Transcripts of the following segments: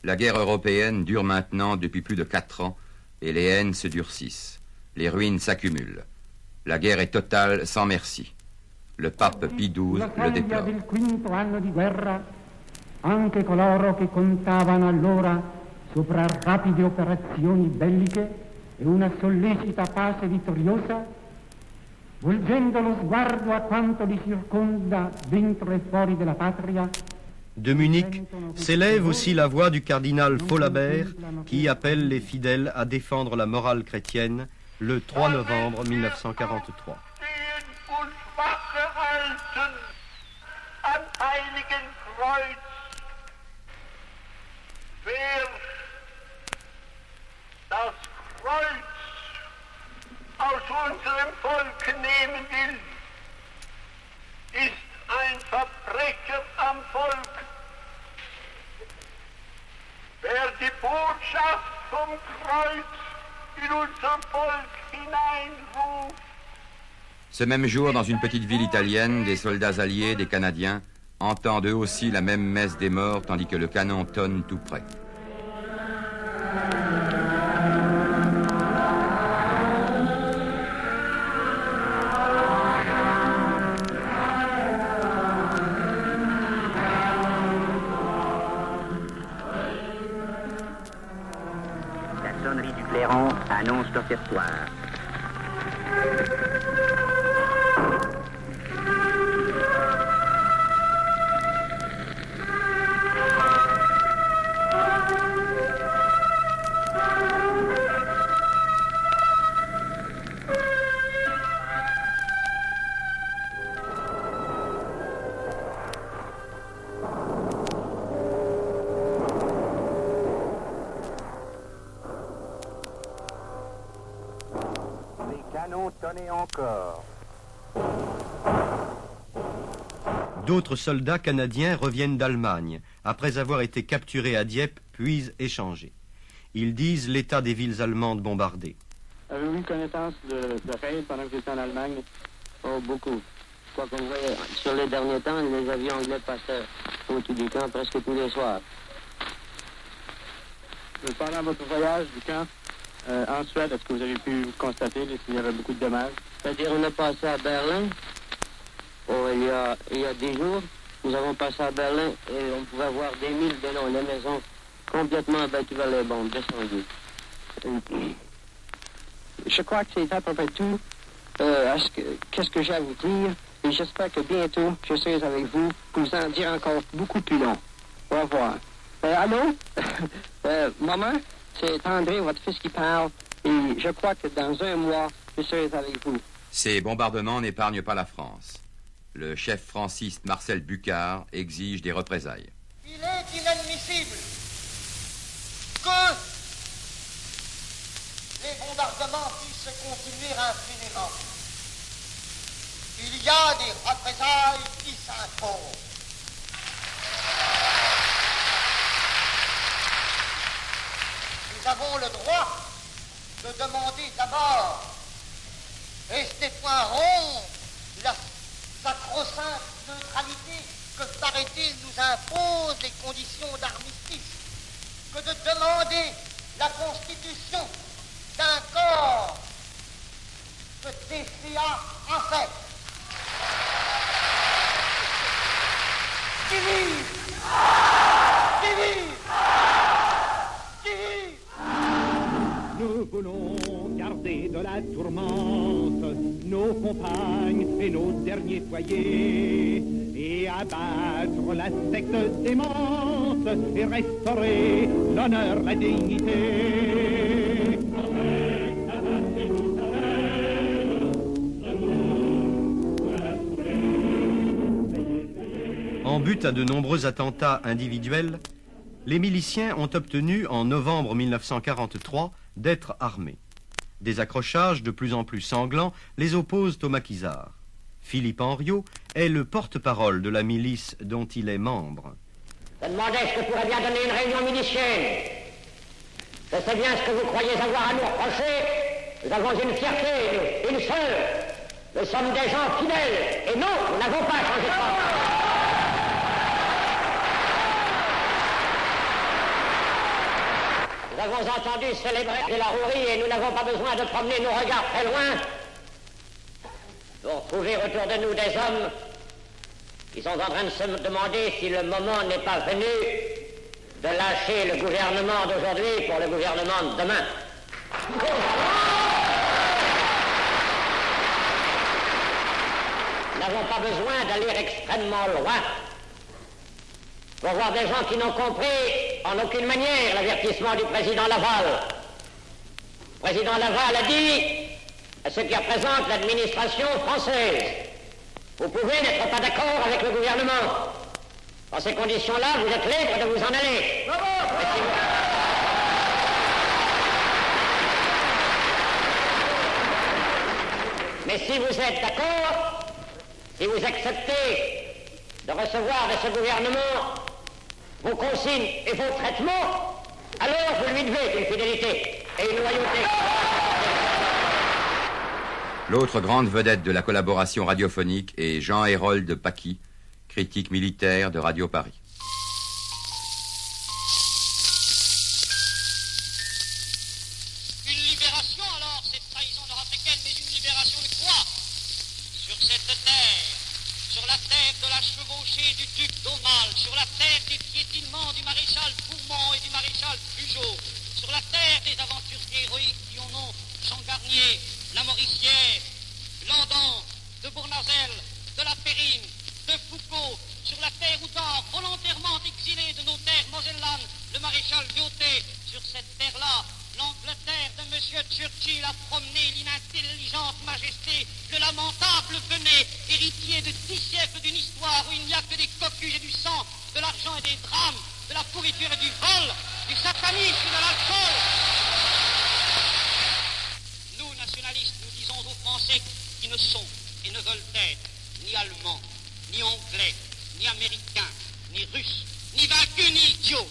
La guerre européenne dure maintenant depuis plus de 4 ans et les haines se durcissent. Les ruines s'accumulent. La guerre est totale sans merci. Le pape Pie XII le déplore. Del quinto anno di guerra, anche coloro che contavano allora sopra rapide operazioni belliche e una sollecita pace vittoriosa, volgendo lo sguardo a quanto li circonda dentro e fuori della patria. De Munich s'élève aussi la voix du cardinal Faulhaber qui appelle les fidèles à défendre la morale chrétienne le 3 novembre 1943. Das Kreuz aus unserem Volke nehmen will, ist ein Verbrecher am Volk. Wer die Botschaft vom Kreuz in unser Volk hineinruft. Ce même jour, dans une petite ville italienne, des soldats alliés, des Canadiens, entendent eux aussi la même messe des morts tandis que le canon tonne tout près. La sonnerie du clairon annonce l'offertoire. Encore. D'autres soldats canadiens reviennent d'Allemagne, après avoir été capturés à Dieppe, puis échangés. Ils disent l'état des villes allemandes bombardées. Avez-vous eu connaissance de raid pendant que vous étiez en Allemagne? Oh, beaucoup. Quoi qu'on voyait, sur les derniers temps, les avions anglais passaient au-dessus du camp presque tous les soirs. Pendant votre voyage du camp en Suède, est-ce que vous avez pu constater s'il y avait beaucoup de dommages? C'est-à-dire, on a passé à Berlin. Oh, il y a 10 jours, nous avons passé à Berlin et on pouvait voir des milles de long, les maisons complètement abattues par les bombes, descendues. Je crois que c'est à peu près tout. Qu'est-ce que j'ai à vous dire? Et j'espère que bientôt, je serai avec vous pour vous en dire encore beaucoup plus long. Au revoir. Allô? Maman, c'est André, votre fils qui parle. Et je crois que dans un mois, je serai avec vous. Ces bombardements n'épargnent pas la France. Le chef franciste Marcel Bucard exige des représailles. Il est inadmissible que les bombardements puissent continuer infiniment. Il y a des représailles qui s'imposent. Nous avons le droit de demander d'abord, et ce n'est point rond, la sacro-sainte neutralité que, paraît-il, nous impose les conditions d'armistice, que de demander la constitution d'un corps que TCA a fait. Qui vive! Qui vive! Qui vive! Nous voulons garder de la tourmente nos compagnes et nos derniers foyers, et abattre la secte démente et restaurer l'honneur, la dignité. En but à de nombreux attentats individuels, les miliciens ont obtenu en novembre 1943 d'être armés. Des accrochages de plus en plus sanglants les opposent aux maquisards. Philippe Henriot est le porte-parole de la milice dont il est membre. Je demandais ce que pourrait bien donner une réunion milicienne. Je sais bien ce que vous croyez avoir à nous reprocher. Nous avons une fierté, une seule. Nous sommes des gens fidèles. Et non, nous n'avons pas changé de camp. avons entendu célébrer de la rouerie et nous n'avons pas besoin de promener nos regards très loin pour trouver autour de nous des hommes qui sont en train de se demander si le moment n'est pas venu de lâcher le gouvernement d'aujourd'hui pour le gouvernement de demain. Nous n'avons pas besoin d'aller extrêmement loin pour voir des gens qui n'ont compris en aucune manière l'avertissement du président Laval. Le président Laval a dit à ceux qui représentent l'administration française: vous pouvez n'être pas d'accord avec le gouvernement. Dans ces conditions-là, vous êtes libre de vous en aller. Mais si vous êtes d'accord, si vous acceptez de recevoir de ce gouvernement vos consignes et vos traitements, alors vous lui devez une fidélité et une loyauté. L'autre grande vedette de la collaboration radiophonique est Jean-Hérold Paqui, critique militaire de Radio Paris. Une libération alors, cette trahison nord-africaine, mais une libération de quoi? Sur cette terre, sur la terre de la chevauchée du duc d'Aumale, sur la terre des piétinements du maréchal Bourmont et du maréchal Bugeaud, sur la terre des aventuriers héroïques qui ont nom Jean Garnier, la Mauricière, Landon, de Bournazel, de la Périne, de Foucault, sur la terre où dort volontairement exilé de nos terres mosellanes le maréchal Lyautey. Sur cette terre-là, l'Angleterre de M. Churchill a promené l'inintelligente majesté, le lamentable Benet, héritier de 10 siècles d'une histoire où il n'y a que des cocus et du sang, de l'argent et des drames, de la pourriture et du vol, du satanisme et de l'alcool. Nous, nationalistes, nous disons aux Français qui ne sont et ne veulent être ni Allemands, ni Anglais, ni Américains, ni Russes, ni vaincus, ni idiots.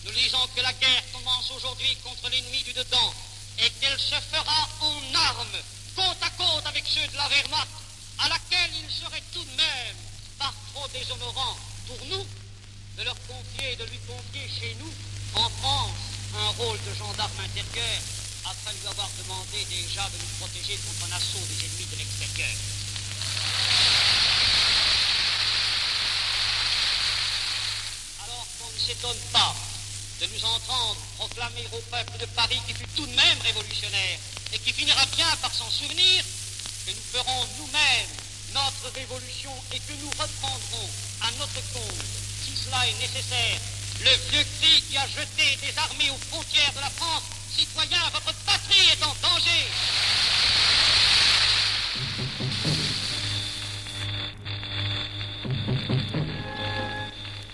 Nous disons que la guerre commence aujourd'hui contre l'ennemi du dedans et qu'elle se fera en armes, côte à côte avec ceux de la Wehrmacht, à laquelle il serait tout de même par trop déshonorant pour nous de leur confier, de lui confier chez nous, en France, un rôle de gendarme intérieur, après lui avoir demandé déjà de nous protéger contre un assaut des ennemis de l'extérieur. Alors qu'on ne s'étonne pas de nous entendre proclamer au peuple de Paris, qui fut tout de même révolutionnaire et qui finira bien par s'en souvenir, que nous ferons nous-mêmes notre révolution et que nous reprendrons à notre compte, si cela est nécessaire, le vieux cri qui a jeté des armées aux frontières de la France: citoyens, votre patrie est en danger.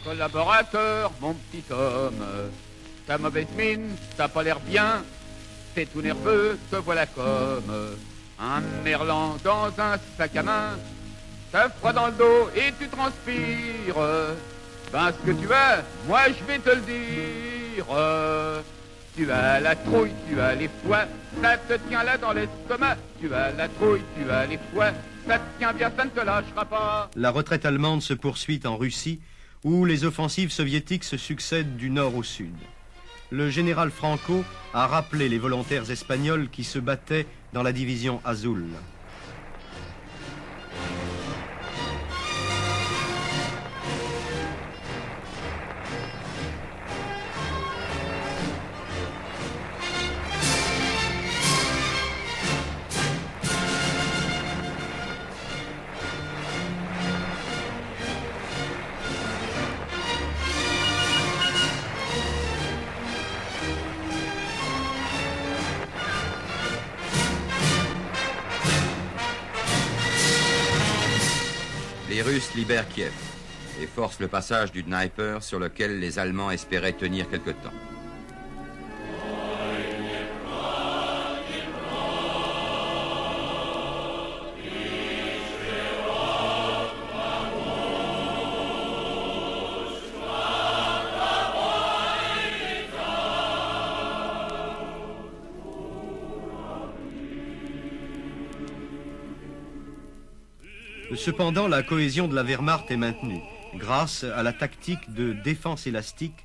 Collaborateur, mon petit homme, ta mauvaise mine, t'as pas l'air bien, t'es tout nerveux, te voilà comme un merlan dans un sac à main, t'as froid dans le dos et tu transpires. Ben ce que tu as, moi je vais te le dire. Tu as la trouille, tu as les foies, ça te tient là dans l'estomac. Tu as la trouille, tu as les foies, ça te tient bien, ça ne te lâchera pas. La retraite allemande se poursuit en Russie, où les offensives soviétiques se succèdent du nord au sud. Le général Franco a rappelé les volontaires espagnols qui se battaient dans la division Azul. Les Russes libèrent Kiev et forcent le passage du Dnieper sur lequel les Allemands espéraient tenir quelque temps. Cependant, la cohésion de la Wehrmacht est maintenue, grâce à la tactique de défense élastique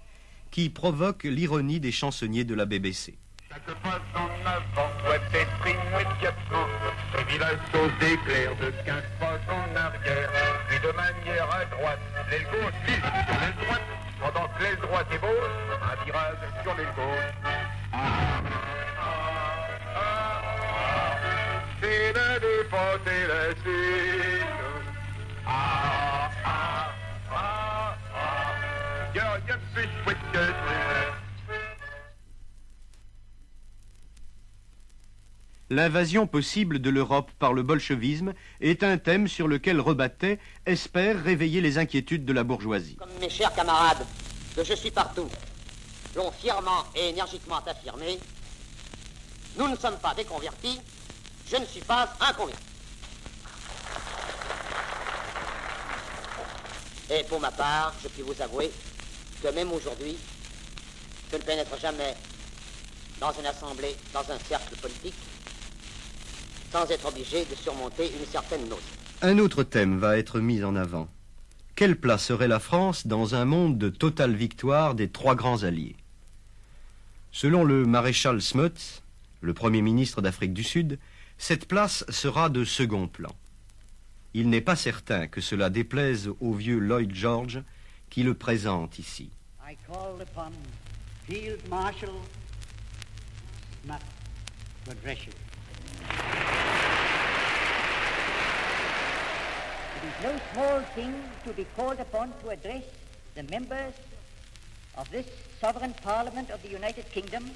qui provoque l'ironie des chansonniers de la BBC. Chaque pas en avant doit être immédiatement suivi la sauce d'éclair de 15 pas en arrière, puis de manière à droite, l'aile gauche glisse sur l'aile droite, pendant que l'aile droite ébauche, un virage sur l'aile gauche. C'est la défense et la suite. You're fish with good. L'invasion possible de l'Europe par le bolchevisme est un thème sur lequel Rebattet espère réveiller les inquiétudes de la bourgeoisie. Comme mes chers camarades, que je suis partout, l'ont fièrement et énergiquement affirmé, nous ne sommes pas des convertis, je ne suis pas un converti. Et pour ma part, je puis vous avouer que même aujourd'hui, je ne pénètre jamais dans une assemblée, dans un cercle politique, sans être obligé de surmonter une certaine nausée. Un autre thème va être mis en avant. Quelle place aurait la France dans un monde de totale victoire des trois grands alliés? Selon le maréchal Smuts, le Premier ministre d'Afrique du Sud, cette place sera de second plan. Il n'est pas certain que cela déplaise au vieux Lloyd George qui le présente ici. I called upon Field Marshal Smuts to address you. It is no small thing to be called upon to address the members of this sovereign parliament of the United Kingdom,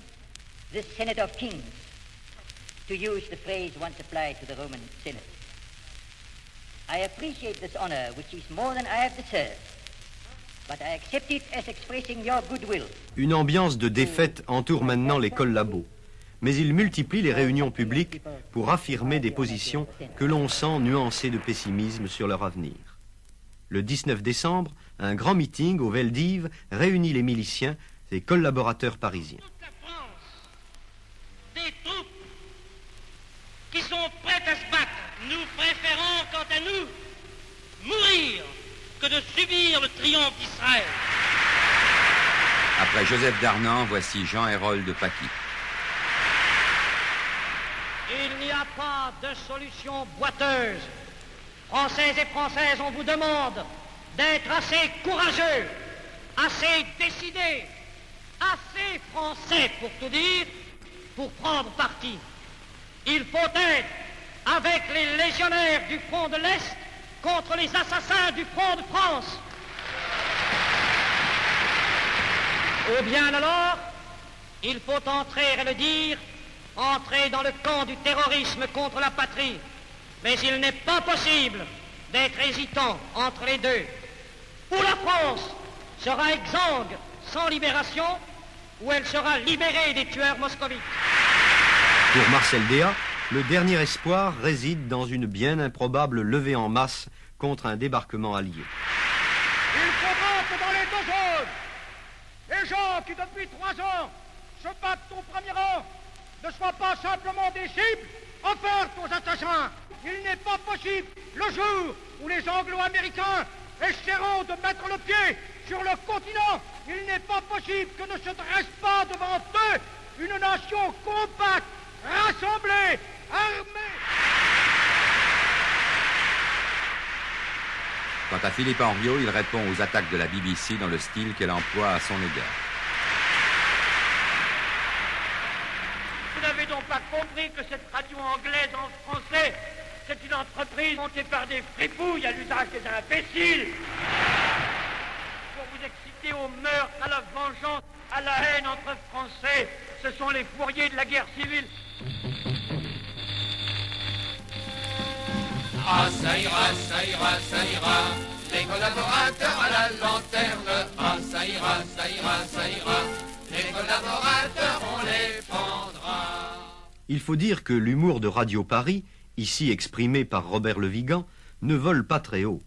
this Senate of Kings, to use the phrase once applied to the Roman Senate. I appreciate this honor, which is more than I have deserved, but I accept it as expressing your goodwill. Une ambiance de défaite entoure maintenant les collabos, mais il multiplie les réunions publiques pour affirmer des positions que l'on sent nuancées de pessimisme sur leur avenir. Le 19 décembre, un grand meeting au Veldiv réunit les miliciens et collaborateurs parisiens. Des troupes qui sont prêtes à se battre. Nous préférons, quant à nous, mourir que de subir le triomphe d'Israël. Après Joseph Darnan, voici Jean-Hérold de Paquis. Il n'y a pas de solution boiteuse. Françaises et Françaises, on vous demande d'être assez courageux, assez décidés, assez français pour tout dire, pour prendre parti. Il faut être avec les légionnaires du front de l'Est contre les assassins du front de France. Ou bien alors, il faut entrer et le dire, entrer dans le camp du terrorisme contre la patrie. Mais il n'est pas possible d'être hésitant entre les deux. Ou la France sera exsangue sans libération, ou elle sera libérée des tueurs moscovites. Pour Marcel Déat, le dernier espoir réside dans une bien improbable levée en masse contre un débarquement allié. Il faudra que dans les deux zones, les gens qui depuis 3 ans se battent au premier rang ne soient pas simplement des cibles offertes aux assassins. Il n'est pas possible, le jour où les Anglo-Américains essaieront de mettre le pied sur le continent, il n'est pas possible que ne se dresse pas devant eux une nation compacte, rassemblée, armée. Quant à Philippe Henriot, il répond aux attaques de la BBC dans le style qu'elle emploie à son égard. Vous n'avez donc pas compris que cette radio anglaise en français, c'est une entreprise montée par des fripouilles à l'usage des imbéciles pour vous exciter au meurtre, à la vengeance, à la haine entre Français. Ce sont les fourriers de la guerre civile. Ah, ça ira, ça ira, ça ira, les collaborateurs à la lanterne. Ah, ça ira, ça ira, ça ira, les collaborateurs, on les prendra. Il faut dire que l'humour de Radio Paris, ici exprimé par Robert Le Vigan, ne vole pas très haut.